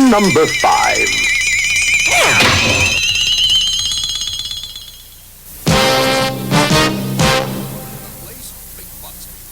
Game number 5.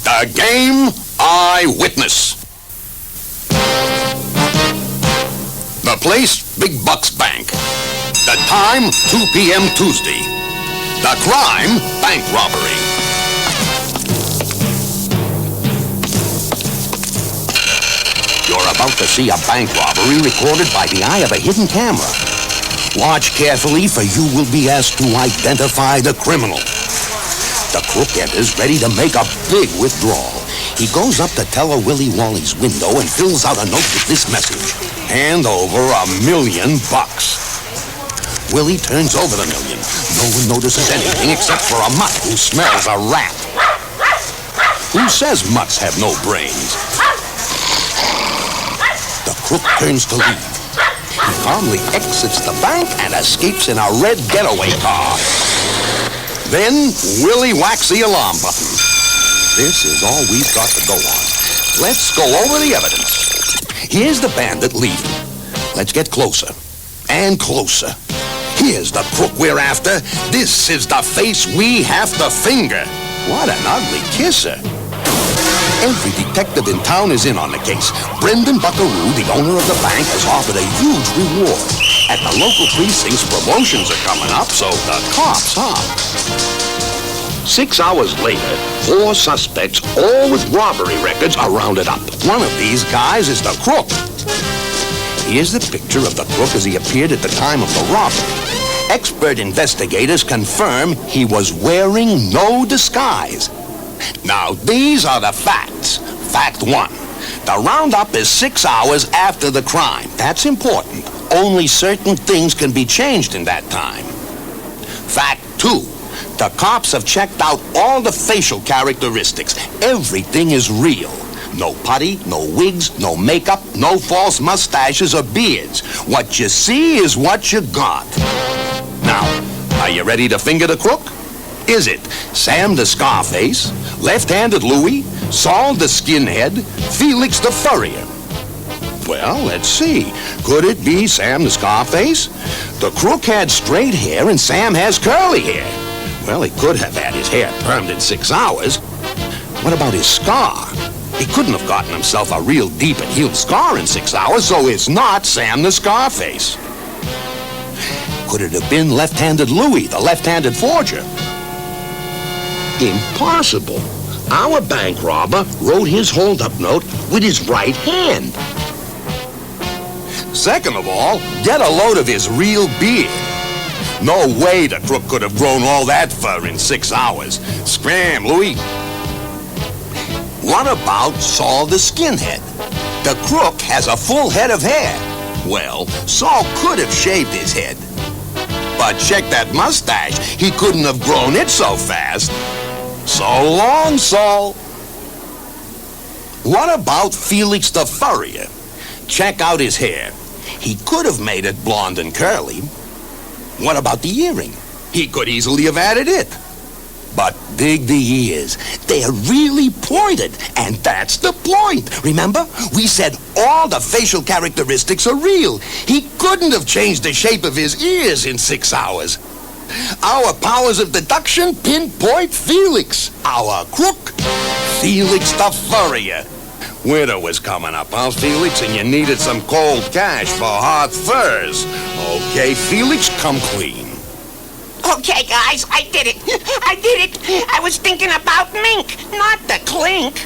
The game Eyewitness. The place, Big Bucks Bank. The time, 2 p.m. Tuesday. The crime, bank robbery. You're about to see a bank robbery recorded by the eye of a hidden camera. Watch carefully, for you will be asked to identify the criminal. The crook enters ready to make a big withdrawal. He goes up to Teller Willie Wally's window and fills out a note with this message. Hand over $1 million. Willie turns over the million. No one notices anything except for a mutt who smells a rat. Who says mutts have no brains? The crook turns to leave. He calmly exits the bank and escapes in a red getaway car. Then Willie whacks the alarm button. This is all we've got to go on. Let's go over the evidence. Here's the bandit leaving. Let's get closer and closer. Here's the crook we're after. This is the face we have to finger. What an ugly kisser. Every detective in town is in on the case. Brendan Buckaroo, the owner of the bank, has offered a huge reward. At the local precincts, promotions are coming up, so the cops hop. 6 hours later, 4 suspects, all with robbery records, are rounded up. One of these guys is the crook. Here's the picture of the crook as he appeared at the time of the robbery. Expert investigators confirm he was wearing no disguise. Now, these are the facts. Fact 1. The roundup is 6 hours after the crime. That's important. Only certain things can be changed in that time. Fact 2. The cops have checked out all the facial characteristics. Everything is real. No putty, no wigs, no makeup, no false mustaches or beards. What you see is what you got. Now, are you ready to finger the crook? Is it Sam the Scarface, Left-Handed Louie, Saul the Skinhead, Felix the Furrier? Well, let's see. Could it be Sam the Scarface? The crook had straight hair and Sam has curly hair. Well, he could have had his hair permed in 6 hours. What about his scar? He couldn't have gotten himself a real deep and healed scar in 6 hours, so it's not Sam the Scarface. Could it have been Left-Handed Louie, the left-handed forger? Impossible. Our bank robber wrote his hold-up note with his right hand. Second of all, get a load of his real beard. No way the crook could have grown all that fur in 6 hours. Scram, Louie. What about Saul the Skinhead? The crook has a full head of hair. Well, Saul could have shaved his head. But check that mustache. He couldn't have grown it so fast. So long, Saul. What about Felix the Furrier? Check out his hair. He could have made it blonde and curly. What about the earring? He could easily have added it. But dig the ears. They're really pointed, and that's the point. Remember? We said all the facial characteristics are real. He couldn't have changed the shape of his ears in 6 hours. Our powers of deduction pinpoint Felix, our crook, Felix the Furrier. Winter was coming up, huh, Felix? And you needed some cold cash for hard furs. Okay, Felix, come clean. Okay, guys, I did it. I did it. I was thinking about mink, not the clink.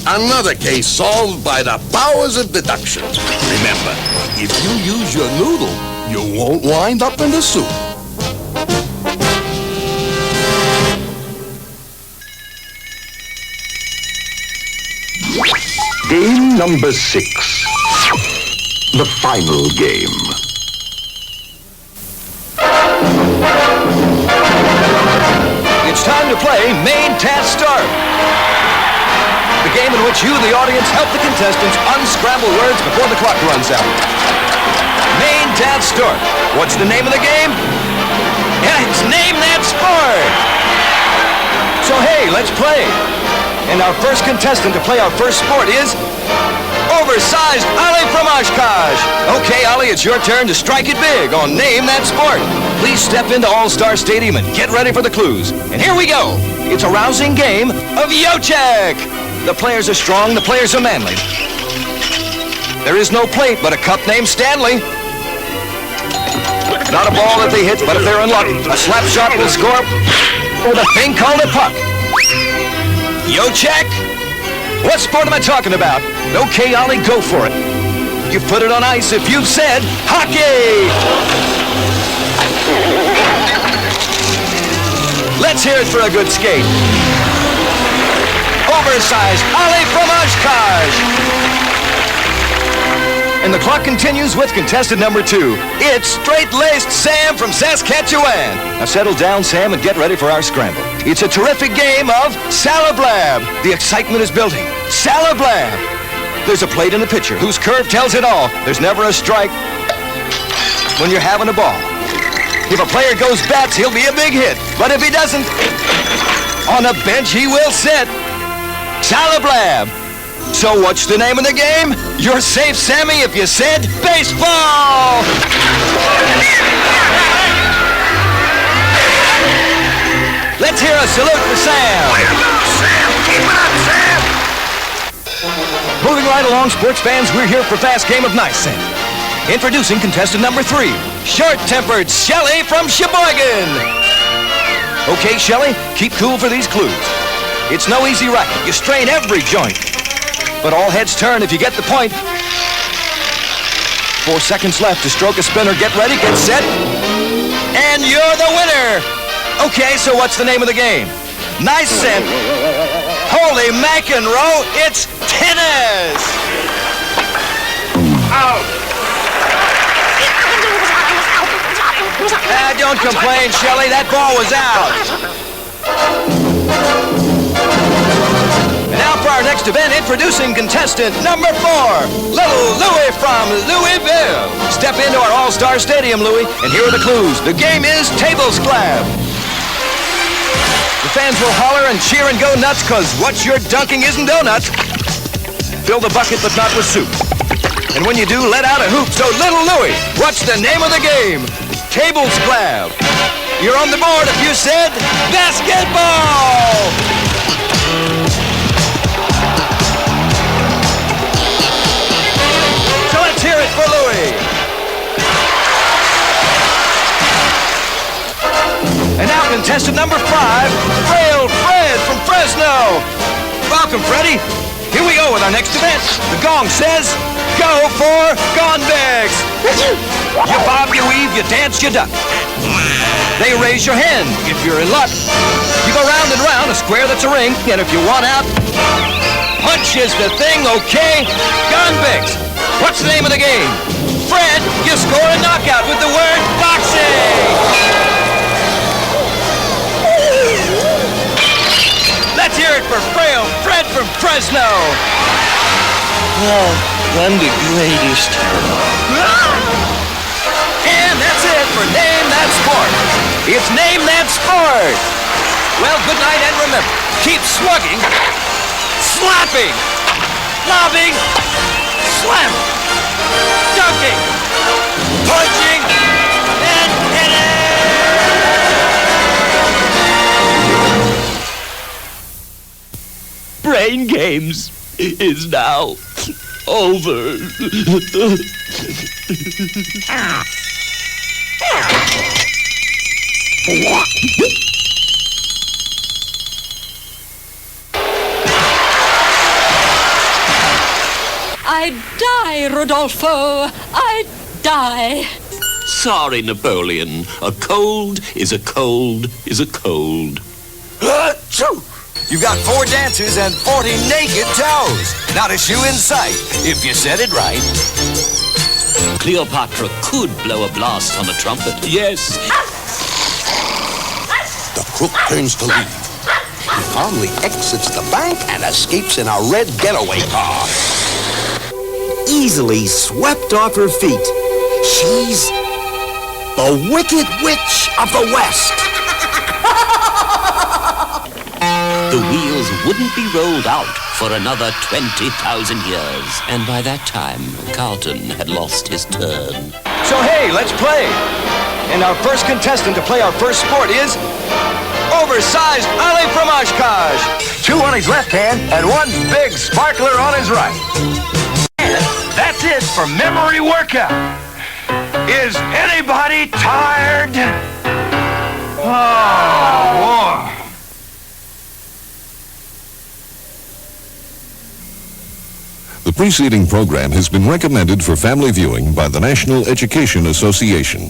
Another case solved by the powers of deduction. Remember, if you use your noodle, you won't wind up in the soup. Game number 6. The final game. It's time to play Mane Taht Storp. The game in which you, the audience, help the contestants unscramble words before the clock runs out. Mane Taht Storp. What's the name of the game? Yeah, it's Name That Sport. So hey, let's play. And our first contestant to play our first sport is Oversized Ollie from Oshkosh. Okay, Ollie, it's your turn to strike it big on Name That Sport. Please step into All-Star Stadium and get ready for the clues. And here we go. It's a rousing game of Yo-Check. The players are strong, the players are manly. There is no plate but a cup named Stanley. Not a ball that they hit, but if they're in luck, a slap shot will score, or the thing called a puck. Yo-Check? What sport am I talking about? Okay, Ollie, go for it. You put it on ice if you've said hockey. Let's hear it for a good skate. Oversized Ollie from Oshkosh. And the clock continues with contestant number 2. It's straight-laced Sam from Saskatchewan. Now settle down, Sam, and get ready for our scramble. It's a terrific game of Salablab. The excitement is building. Salablab. There's a plate in the pitcher whose curve tells it all. There's never a strike when you're having a ball. If a player goes bats, he'll be a big hit. But if he doesn't, on a bench he will sit. Salablab. So what's the name of the game? You're safe, Sammy, if you said baseball! Let's hear a salute for Sam. Way to go, Sam! Keep it up, Sam! Moving right along, sports fans, we're here for Fast Game of Nice, Sam. Introducing contestant number 3, short-tempered Shelley from Sheboygan. Okay, Shelley, keep cool for these clues. It's no easy racket. You strain every joint. But all heads turn if you get the point. 4 seconds left to stroke a spinner. Get ready, get set. And you're the winner. Okay, so what's the name of the game? Nice set. Holy McEnroe, it's tennis. Oh. Don't complain, Shelley. That ball was out. Now for our next event, introducing contestant number 4, Little Louie from Louisville. Step into our All-Star Stadium, Louie, and here are the clues. The game is table slab. The fans will holler and cheer and go nuts, because what you're dunking isn't donuts. Fill the bucket, but not with soup. And when you do, let out a hoop. So, Little Louie, what's the name of the game? Table slab. You're on the board if you said basketball. Hear it for Louie. And now contestant number 5, Frail Fred from Fresno. Welcome, Freddie. Here we go with our next event. The gong says, go for convicts. You bob, you weave, you dance, you duck. They raise your hand if you're in luck. You go round and round, a square that's a ring, and if you want out, punch is the thing, okay? Convicts. What's the name of the game? Fred, you score a knockout with the word boxing. Let's hear it for Frail Fred from Fresno. Oh, I'm the greatest. And that's it for Name That Sport. It's Name That Sport. Well, good night, and remember, keep slugging, slapping, lobbing, slamming, dunking, punching, and hitting! Braingames is now over. I die, Rodolfo. I die. Sorry, Napoleon. A cold is a cold is a cold. You've got 4 dancers and 40 naked toes. Not a shoe in sight, if you said it right. Cleopatra could blow a blast on a trumpet. Yes. The crook turns to leave. He calmly exits the bank and escapes in a red getaway car. Easily swept off her feet. She's the Wicked Witch of the West. The wheels wouldn't be rolled out for another 20,000 years. And by that time, Carlton had lost his turn. So hey, let's play. And our first contestant to play our first sport is oversized Ali from Oshkosh. 2 on his left hand and 1 big sparkler on his right. And that's it for memory workout. Is anybody tired? Oh, boy. The preceding program has been recommended for family viewing by the National Education Association.